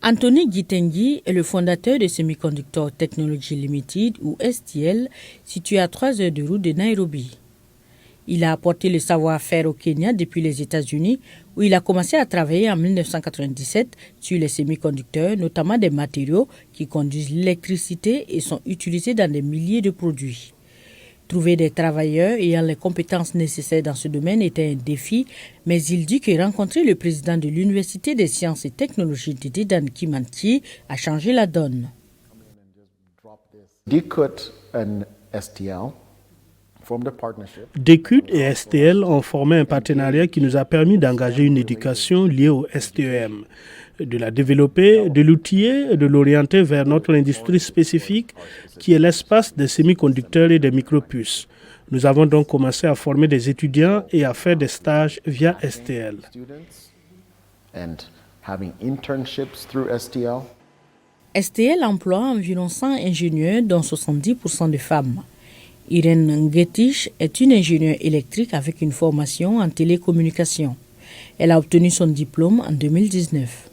Anthony Gitengi est le fondateur de Semiconductor Technology Limited ou STL, situé à 3 heures de route de Nairobi. Il a apporté le savoir-faire au Kenya depuis les États-Unis, où il a commencé à travailler en 1997 sur les semi-conducteurs, notamment des matériaux qui conduisent l'électricité et sont utilisés dans des milliers de produits. Trouver des travailleurs ayant les compétences nécessaires dans ce domaine était un défi, mais il dit que rencontrer le président de l'Université des sciences et technologies de Dedan Kimanthi a changé la donne. DCUT et STL ont formé un partenariat qui nous a permis d'engager une éducation liée au STEM, de la développer, de l'outiller et de l'orienter vers notre industrie spécifique qui est l'espace des semi-conducteurs et des micropuces. Nous avons donc commencé à former des étudiants et à faire des stages via STL. STL emploie environ 100 ingénieurs, dont 70% de femmes. Irène Ngetish est une ingénieure électrique avec une formation en télécommunication. Elle a obtenu son diplôme en 2019.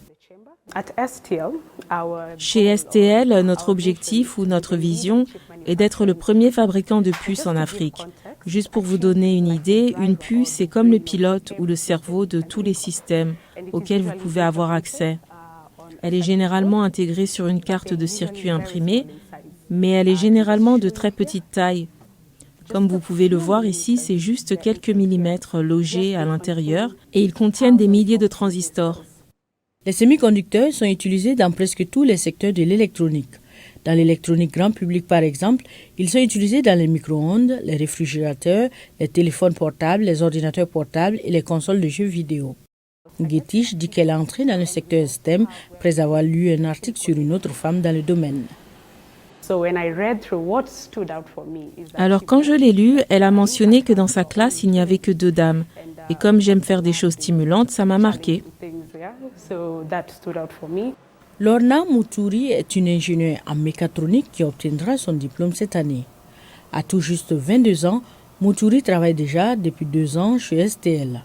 Chez STL, notre objectif ou notre vision est d'être le premier fabricant de puces en Afrique. Juste pour vous donner une idée, une puce est comme le pilote ou le cerveau de tous les systèmes auxquels vous pouvez avoir accès. Elle est généralement intégrée sur une carte de circuit imprimée, mais elle est généralement de très petite taille. Comme vous pouvez le voir ici, c'est juste quelques millimètres logés à l'intérieur et ils contiennent des milliers de transistors. Les semi-conducteurs sont utilisés dans presque tous les secteurs de l'électronique. Dans l'électronique grand public, par exemple, ils sont utilisés dans les micro-ondes, les réfrigérateurs, les téléphones portables, les ordinateurs portables et les consoles de jeux vidéo. Ngetish dit qu'elle est entrée dans le secteur STEM après avoir lu un article sur une autre femme dans le domaine. Alors quand je l'ai lu, elle a mentionné que dans sa classe, il n'y avait que 2 dames. Et comme j'aime faire des choses stimulantes, ça m'a marqué. Lorna Muturi est une ingénieure en mécatronique qui obtiendra son diplôme cette année. À tout juste 22 ans, Muturi travaille déjà depuis 2 ans chez STL.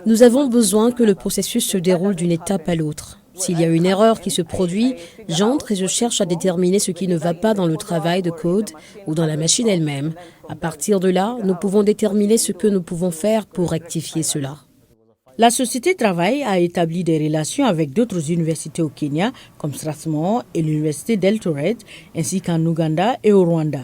Nous avons besoin que le processus se déroule d'une étape à l'autre. S'il y a une erreur qui se produit, j'entre et je cherche à déterminer ce qui ne va pas dans le travail de code ou dans la machine elle-même. À partir de là, nous pouvons déterminer ce que nous pouvons faire pour rectifier cela. La société Travail a établi des relations avec d'autres universités au Kenya, comme Strathmore et l'université d'Eldoret, ainsi qu'en Ouganda et au Rwanda.